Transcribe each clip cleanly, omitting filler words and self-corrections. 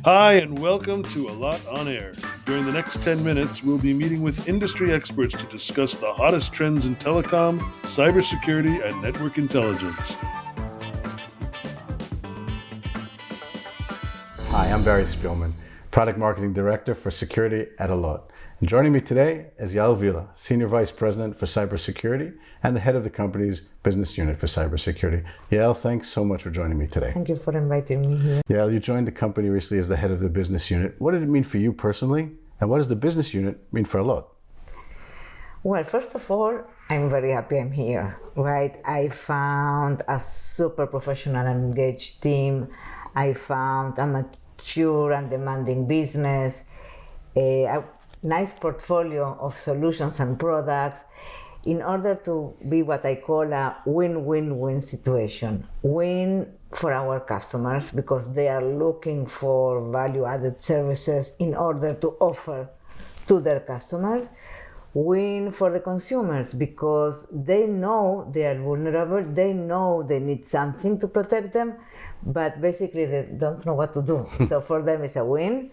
Hi, and welcome to Allot On Air. During the next 10 minutes, we'll be meeting with industry experts to discuss the hottest trends in telecom, cybersecurity, and network intelligence. Hi, I'm Barry Spielman, Product Marketing Director for Security at Allot. And joining me today is Yael Villa, Senior Vice President for Cybersecurity and the head of the company's business unit for cybersecurity. Yael, thanks so much for joining me today. Thank you for inviting me here. Yael, you joined the company recently as the head of the business unit. What did it mean for you personally, and what does the business unit mean for Allot? Well, first of all, I'm very happy I'm here, right? I found a super professional and engaged team. I found a mature and demanding business, a nice portfolio of solutions and products in order to be what I call a win-win-win situation. Win for our customers because they are looking for value-added services in order to offer to their customers. Win for the consumers because they know they are vulnerable, they know they need something to protect them, but basically they don't know what to do. So for them it's a win.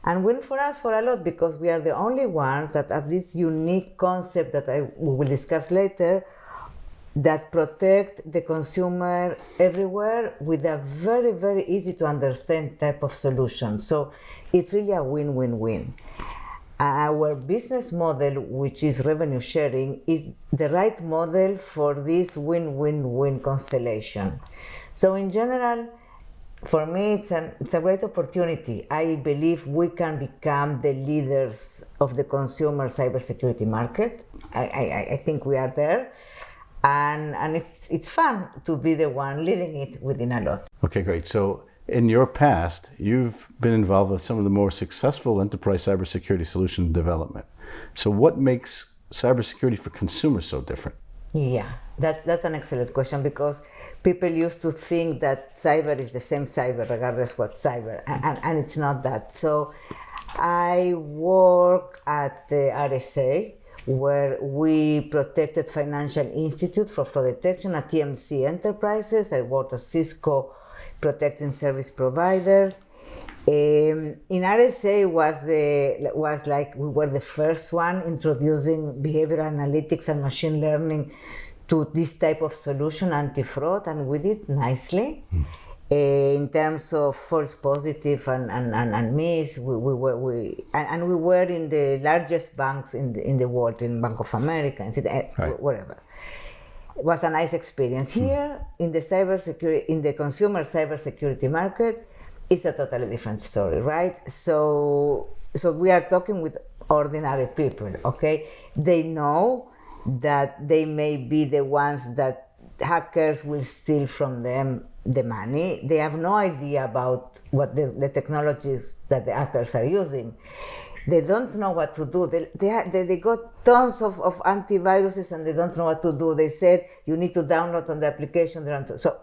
And win for us for Allot because we are the only ones that have this unique concept that we will discuss later that protect the consumer everywhere with a very, very easy to understand type of solution. So it's really a win-win-win. Our business model, which is revenue sharing, is the right model for this win-win-win constellation. So in general, for me, it's a great opportunity. I believe we can become the leaders of the consumer cybersecurity market. I think we are there. And it's fun to be the one leading it within Allot. Okay, great. So in your past, you've been involved with some of the more successful enterprise cybersecurity solution development. So what makes cybersecurity for consumers so different? Yeah, that's an excellent question because people used to think that cyber is the same cyber regardless what cyber, and it's not that. So I work at the RSA where we protected financial institute for fraud detection at TMC Enterprises. I worked at Cisco protecting service providers. In RSA was like we were the first one introducing behavioral analytics and machine learning to this type of solution, anti-fraud, and we did nicely. In terms of false positive and miss, we were in the largest banks in the world, in Bank of America, and whatever. It was a nice experience. Here in the cybersecurity, in the consumer cybersecurity market, it's a totally different story, right? So we are talking with ordinary people, okay? They know that they may be the ones that hackers will steal from them the money. They have no idea about what the technologies that the hackers are using. They don't know what to do. They got tons of antiviruses and they don't know what to do. They said you need to download on the application. So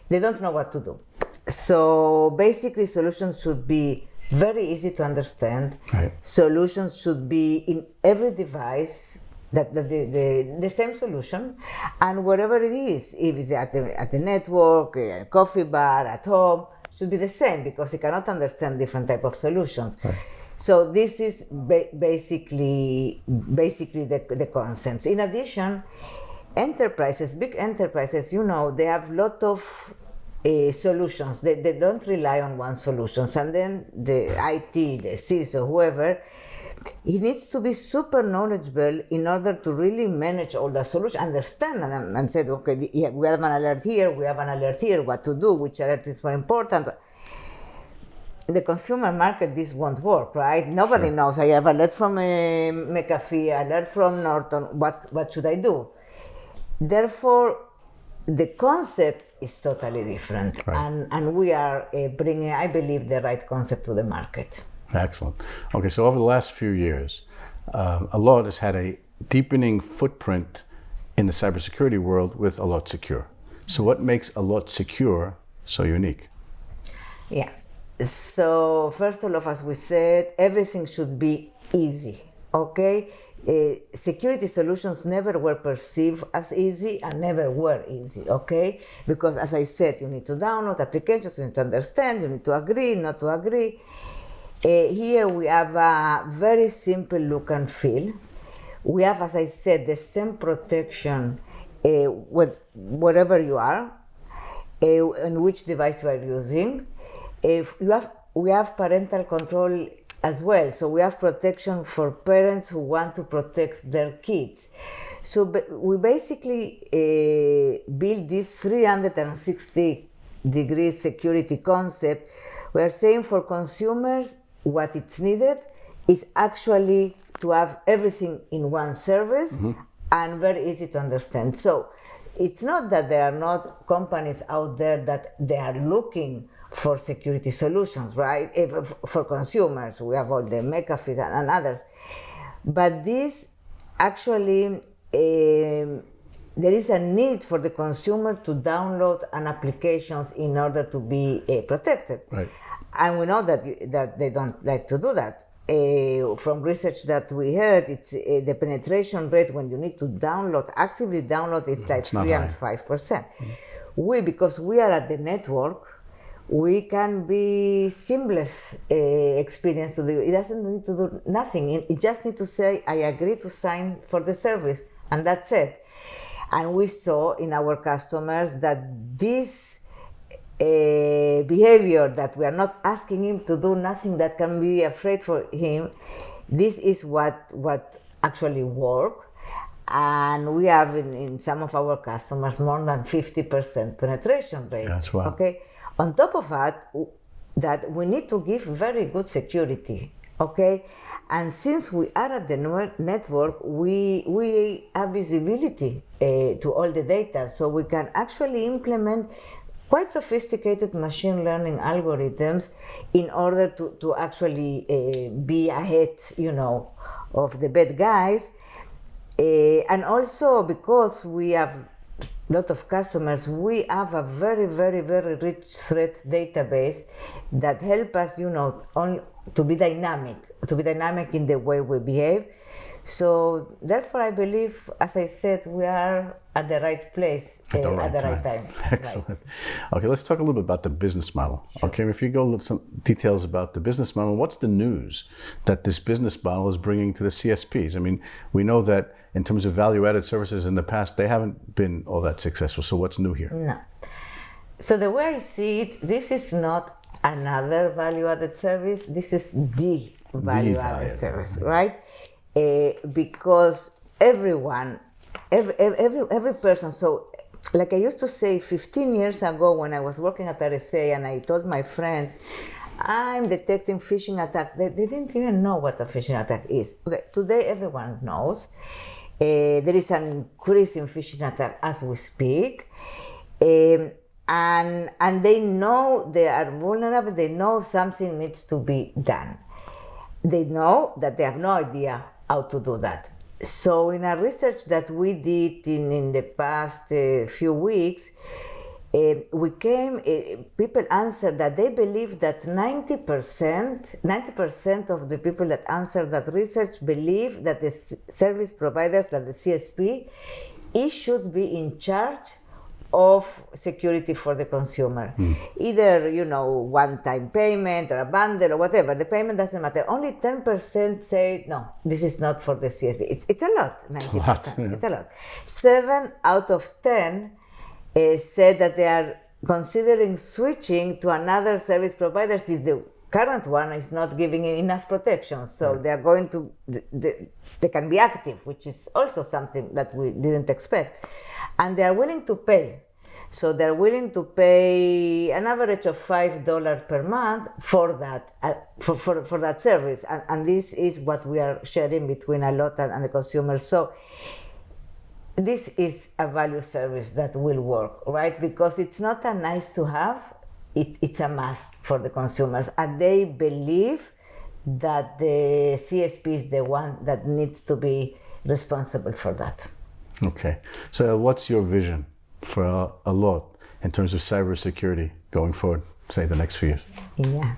they don't know what to do. So basically solutions should be very easy to understand. Right. Solutions should be in every device, that the same solution, and wherever it is, if it's at the network, a coffee bar, at home, should be the same because it cannot understand different type of solutions. Right. So this is basically the concepts. In addition, enterprises, big enterprises, they have a lot of solutions. They don't rely on one solution. And then the IT, the CISO, whoever, he needs to be super knowledgeable in order to really manage all the solutions, understand and say, okay, we have an alert here, what to do, which alert is more important. The consumer market, this won't work, right? Nobody knows. I have alert from McAfee, alert from Norton. What should I do? Therefore, the concept is totally different, right. and we are bringing, I believe, the right concept to the market. Excellent. Okay, so over the last few years, Allot has had a deepening footprint in the cybersecurity world with Allot Secure. So what makes Allot Secure so unique? Yeah. So first of all, as we said, everything should be easy, okay? security solutions never were perceived as easy and never were easy, okay? Because as I said, you need to download applications, you need to understand, you need to agree, not to agree. Here we have a very simple look and feel. We have, as I said, the same protection wherever you are, and which device you are using. We have parental control as well, so we have protection for parents who want to protect their kids. So we basically build this 360 degrees security concept. We are saying for consumers what it's needed is actually to have everything in one service and very easy to understand. So it's not that there are not companies out there that they are looking for security solutions, right? For consumers, we have all the McAfee and others. But this actually, there is a need for the consumer to download an applications in order to be protected. Right. And we know that they don't like to do that. From research that we heard, it's the penetration rate when you need to actively download, it's like 3 and 5%. Because we are at the network, we can be seamless experience to do. It doesn't need to do nothing. It just need to say, I agree to sign for the service, and that's it. And we saw in our customers that this behavior, that we are not asking him to do nothing that can be afraid for him, this is what actually work. And we have in some of our customers more than 50% penetration rate. That's wow. Okay. On top of that we need to give very good security. Okay. And since we are at the network, we have visibility to all the data, so we can actually implement quite sophisticated machine learning algorithms in order to actually be ahead, of the bad guys. And also because we have a lot of customers, we have a very, very, very rich threat database that help us, to be dynamic in the way we behave. So therefore, I believe, as I said, we are at the right place at the right time. Excellent. Right. Okay, let's talk a little bit about the business model. Sure. Okay, if you go into some details about the business model, what's the news that this business model is bringing to the CSPs? I mean, we know that in terms of value-added services in the past, they haven't been all that successful. So what's new here? No. So the way I see it, this is not another value-added service. This is the value-added service, right? Because every person, so like I used to say 15 years ago when I was working at RSA and I told my friends, I'm detecting phishing attacks. They didn't even know what a phishing attack is. Okay, today everyone knows. There is an increase in phishing attack as we speak. And they know they are vulnerable, they know something needs to be done. They know that they have no idea how to do that. So in our research that we did in the past few weeks, people answered that they believe that 90% of the people that answered that research believe that the service providers, like the CSP, it should be in charge of security for the consumer. Either, one-time payment or a bundle or whatever. The payment doesn't matter. Only 10% say, no, this is not for the CSP. It's a lot, 90%. Yeah. It's a lot. 7 out of 10 said that they are considering switching to another service provider if the current one is not giving enough protection. So they are going to, they can be active, which is also something that we didn't expect. And they are willing to pay. So they're willing to pay an average of $5 per month for that for that service. And this is what we are sharing between Allot and the consumer. So this is a value service that will work, right? Because it's not a nice to have, it's a must for the consumers. And they believe that the CSP is the one that needs to be responsible for that. Okay. So what's your vision for Allot in terms of cybersecurity going forward, say the next few years? Yeah.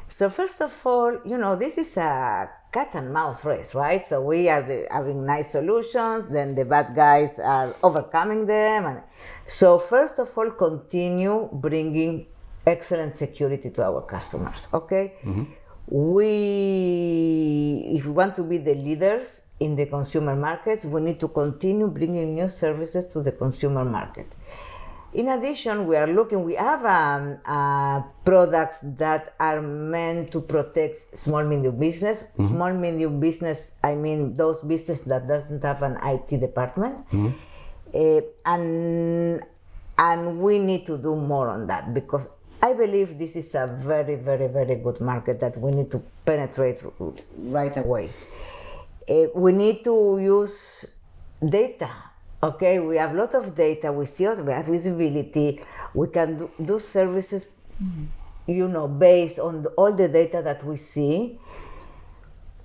So first of all, this is a cat and mouse race, right? So we are having nice solutions, then the bad guys are overcoming them. And so first of all, continue bringing excellent security to our customers, okay? Mm-hmm. If we want to be the leaders in the consumer markets, we need to continue bringing new services to the consumer market. In addition, we have products that are meant to protect small medium business. Mm-hmm. Small medium business, I mean those business that doesn't have an IT department. Mm-hmm. And we need to do more on that, because I believe this is a very, very, very good market that we need to penetrate right away. We need to use data. Okay, we have a lot of data, we have visibility, we can do services, based on all the data that we see.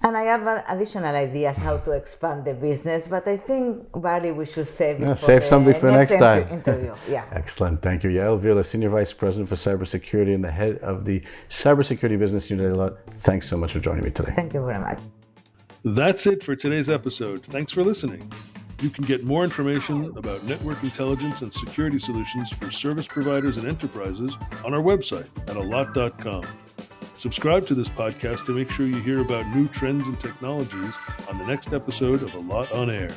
And I have additional ideas how to expand the business, but I think, Barry, we should save something for next time. Interview. Yeah. Excellent. Thank you. Yael Villa, Senior Vice President for Cybersecurity and the head of the Cybersecurity Business Unit at Allot. Thanks so much for joining me today. Thank you very much. That's it for today's episode. Thanks for listening. You can get more information about network intelligence and security solutions for service providers and enterprises on our website at allot.com. Subscribe to this podcast to make sure you hear about new trends and technologies on the next episode of Allot on Air.